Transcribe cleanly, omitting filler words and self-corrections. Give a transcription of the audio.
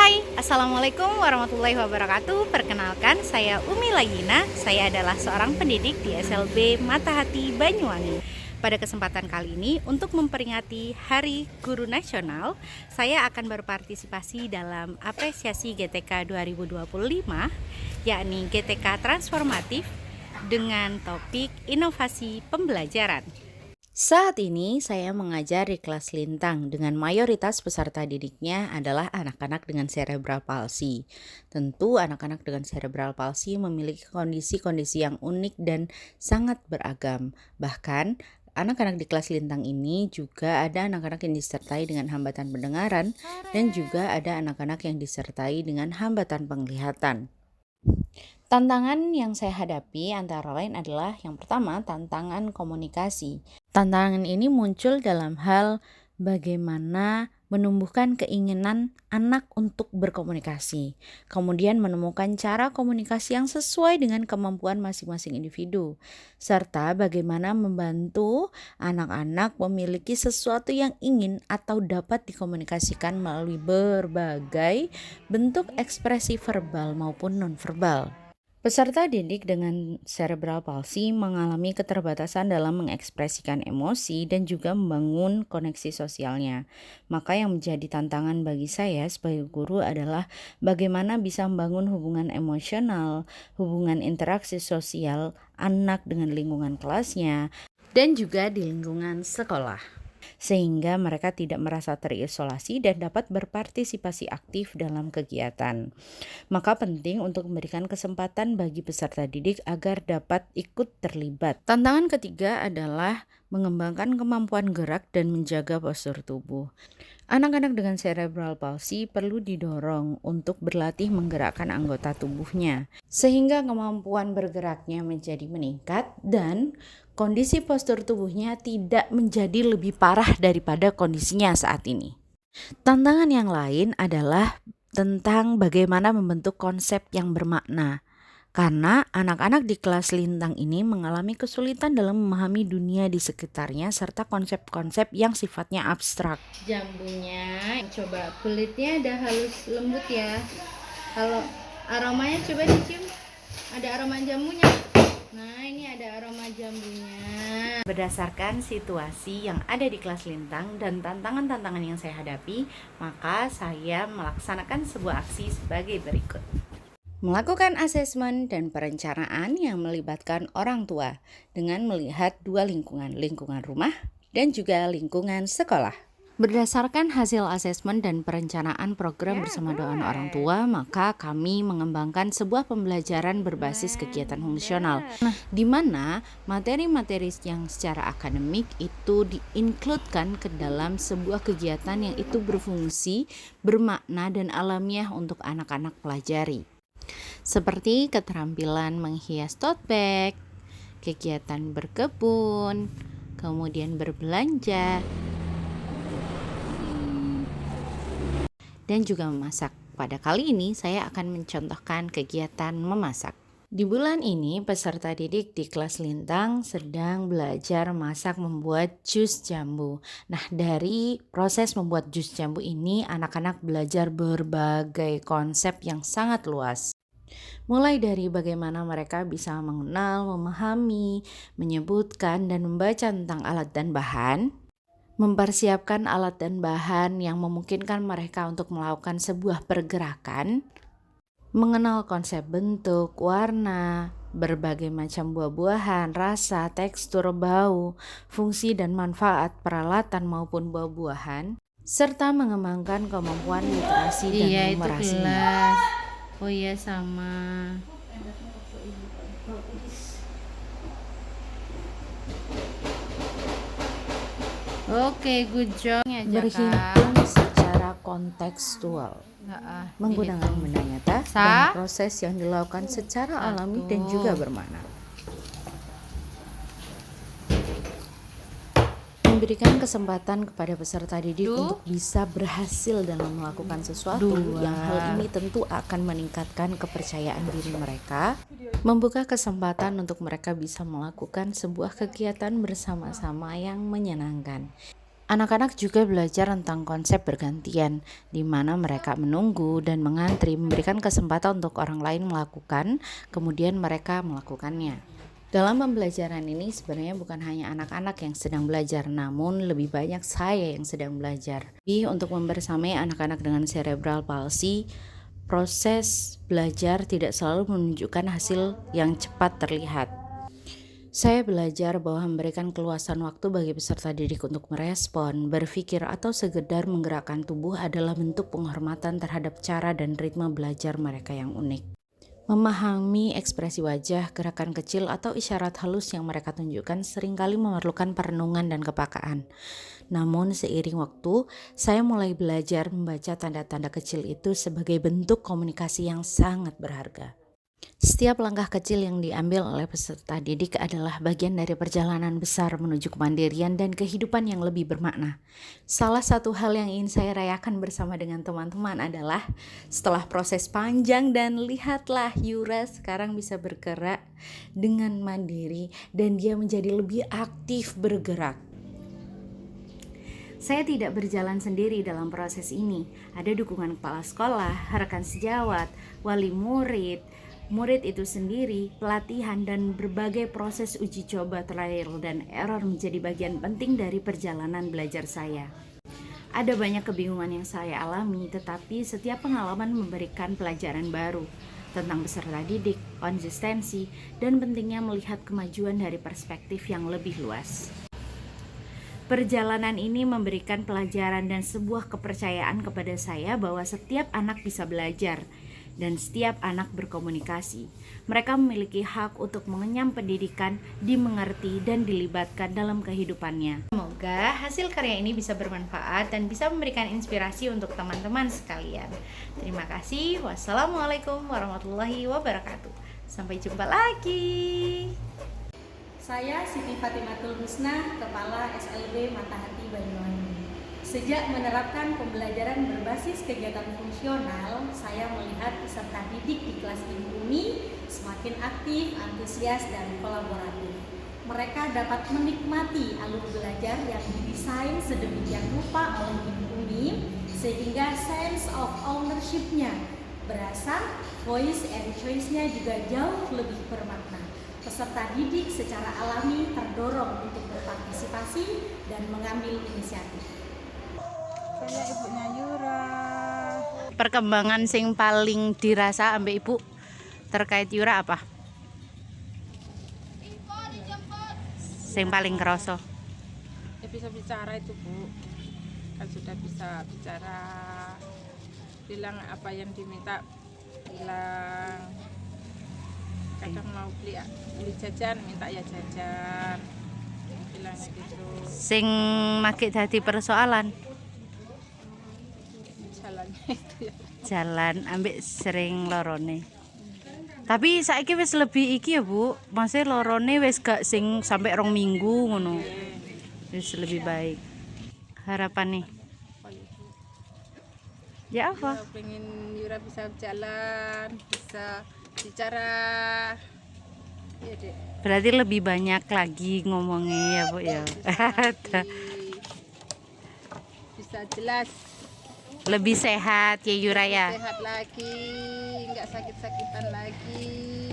Hai, Assalamualaikum warahmatullahi wabarakatuh. Perkenalkan, saya Umi Layina. Saya adalah seorang pendidik di SLB Mata Hati Banyuwangi. Pada kesempatan kali ini, untuk memperingati Hari Guru Nasional, saya akan berpartisipasi dalam apresiasi GTK 2025, yakni GTK Transformatif dengan topik inovasi pembelajaran. Saat ini saya mengajar di kelas Lintang dengan mayoritas peserta didiknya adalah anak-anak dengan cerebral palsy. Tentu anak-anak dengan cerebral palsy memiliki kondisi-kondisi yang unik dan sangat beragam. Bahkan anak-anak di kelas Lintang ini juga ada anak-anak yang disertai dengan hambatan pendengaran dan juga ada anak-anak yang disertai dengan hambatan penglihatan. Tantangan yang saya hadapi antara lain adalah yang pertama, tantangan komunikasi. Tantangan ini muncul dalam hal bagaimana menumbuhkan keinginan anak untuk berkomunikasi, kemudian menemukan cara komunikasi yang sesuai dengan kemampuan masing-masing individu, serta bagaimana membantu anak-anak memiliki sesuatu yang ingin atau dapat dikomunikasikan melalui berbagai bentuk ekspresi verbal maupun nonverbal. Peserta didik dengan cerebral palsy mengalami keterbatasan dalam mengekspresikan emosi dan juga membangun koneksi sosialnya. Maka yang menjadi tantangan bagi saya sebagai guru adalah bagaimana bisa membangun hubungan emosional, hubungan interaksi sosial anak dengan lingkungan kelasnya, dan juga di lingkungan sekolah, sehingga mereka tidak merasa terisolasi dan dapat berpartisipasi aktif dalam kegiatan. Maka penting untuk memberikan kesempatan bagi peserta didik agar dapat ikut terlibat. Tantangan ketiga adalah mengembangkan kemampuan gerak dan menjaga postur tubuh. Anak-anak dengan cerebral palsy perlu didorong untuk berlatih menggerakkan anggota tubuhnya, sehingga kemampuan bergeraknya menjadi meningkat dan kondisi postur tubuhnya tidak menjadi lebih parah daripada kondisinya saat ini. Tantangan yang lain adalah tentang bagaimana membentuk konsep yang bermakna. Karena anak-anak di kelas Lintang ini mengalami kesulitan dalam memahami dunia di sekitarnya serta konsep-konsep yang sifatnya abstrak. Jambunya, coba kulitnya ada halus lembut ya. Kalau aromanya coba dicium, ada aroma jambunya. Nah, ini ada aroma jambunya. Berdasarkan situasi yang ada di kelas Lintang dan tantangan-tantangan yang saya hadapi, maka saya melaksanakan sebuah aksi sebagai berikut. Melakukan asesmen dan perencanaan yang melibatkan orang tua dengan melihat dua lingkungan rumah dan juga lingkungan sekolah. Berdasarkan hasil asesmen dan perencanaan program bersama doa orang tua, maka kami mengembangkan sebuah pembelajaran berbasis kegiatan fungsional, di mana materi-materi yang secara akademik itu diinkludkan ke dalam sebuah kegiatan yang itu berfungsi, bermakna, dan alamiah untuk anak-anak pelajari. Seperti keterampilan menghias tote bag, kegiatan berkebun, kemudian berbelanja, dan juga memasak. Pada kali ini saya akan mencontohkan kegiatan memasak. Di bulan ini peserta didik di kelas Lintang sedang belajar masak membuat jus jambu. Nah, dari proses membuat jus jambu ini anak-anak belajar berbagai konsep yang sangat luas. Mulai dari bagaimana mereka bisa mengenal, memahami, menyebutkan, dan membaca tentang alat dan bahan, mempersiapkan alat dan bahan yang memungkinkan mereka untuk melakukan sebuah pergerakan, mengenal konsep bentuk, warna, berbagai macam buah-buahan, rasa, tekstur, bau, fungsi dan manfaat peralatan maupun buah-buahan, serta mengembangkan kemampuan literasi dan numerasi. Oh iya, sama. Oke, good job ya, berhitung secara kontekstual, menggunakan benda nyata dan proses yang dilakukan secara alami dan juga bermakna. Memberikan kesempatan kepada peserta didik untuk bisa berhasil dalam melakukan sesuatu yang hal ini tentu akan meningkatkan kepercayaan diri mereka, membuka kesempatan untuk mereka bisa melakukan sebuah kegiatan bersama-sama yang menyenangkan. Anak-anak juga belajar tentang konsep bergantian, di mana mereka menunggu dan mengantri, memberikan kesempatan untuk orang lain melakukan, kemudian mereka melakukannya. Dalam pembelajaran ini sebenarnya bukan hanya anak-anak yang sedang belajar, namun lebih banyak saya yang sedang belajar. Untuk membersamai anak-anak dengan cerebral palsy, proses belajar tidak selalu menunjukkan hasil yang cepat terlihat. Saya belajar bahwa memberikan keluasan waktu bagi peserta didik untuk merespon, berpikir, atau sekedar menggerakkan tubuh adalah bentuk penghormatan terhadap cara dan ritme belajar mereka yang unik. Memahami ekspresi wajah, gerakan kecil, atau isyarat halus yang mereka tunjukkan seringkali memerlukan perenungan dan kepekaan. Namun seiring waktu, saya mulai belajar membaca tanda-tanda kecil itu sebagai bentuk komunikasi yang sangat berharga. Setiap langkah kecil yang diambil oleh peserta didik adalah bagian dari perjalanan besar menuju kemandirian dan kehidupan yang lebih bermakna. Salah satu hal yang ingin saya rayakan bersama dengan teman-teman adalah setelah proses panjang dan lihatlah Yura sekarang bisa bergerak dengan mandiri dan dia menjadi lebih aktif bergerak. Saya tidak berjalan sendiri dalam proses ini. Ada dukungan kepala sekolah, rekan sejawat, wali murid itu sendiri, pelatihan, dan berbagai proses uji coba, trial dan error menjadi bagian penting dari perjalanan belajar saya. Ada banyak kebingungan yang saya alami, tetapi setiap pengalaman memberikan pelajaran baru tentang peserta didik, konsistensi, dan pentingnya melihat kemajuan dari perspektif yang lebih luas. Perjalanan ini memberikan pelajaran dan sebuah kepercayaan kepada saya bahwa setiap anak bisa belajar dan setiap anak berkomunikasi. Mereka memiliki hak untuk mengenyam pendidikan, dimengerti, dan dilibatkan dalam kehidupannya. Semoga hasil karya ini bisa bermanfaat dan bisa memberikan inspirasi untuk teman-teman sekalian. Terima kasih. Wassalamualaikum warahmatullahi wabarakatuh. Sampai jumpa lagi. Saya Siti Fatimatul Husna, Kepala SLB Matahati Banyuwangi. Sejak menerapkan pembelajaran berbasis kegiatan fungsional, saya melihat peserta didik di kelas Ibu Umi semakin aktif, antusias, dan kolaboratif. Mereka dapat menikmati alur belajar yang didesain sedemikian rupa oleh Ibu Umi, sehingga sense of ownership-nya berasa, voice and choice-nya juga jauh lebih bermakna. Peserta didik secara alami terdorong untuk berpartisipasi dan mengambil inisiatif. Saya ibunya Yura. Perkembangan sing paling dirasa ambek ibu terkait Yura apa? Sing paling kerasa? Ya bisa bicara itu Bu, kan sudah bisa bicara, bilang apa yang diminta, bilang kadang mau beli jajan, minta ya jajan, bilangnya gitu. Sing makin dadi persoalan Jalannya itu ya. jalan ambek sering lorone. Tapi saiki wis lebih iki ya Bu, masih lorone wis gak sing sampai 2 minggu ngono. Wis lebih baik. Harapan nih. Oh iya Bu. Ya apa? Ya, pengen Yura bisa jalan, bisa bicara. Iya Dek. Berarti lebih banyak lagi ngomongnya ya Bu ya. Ada. Bisa jelas, Lebih sehat ya Yura ya. sehat lagi, nggak sakit-sakitan lagi.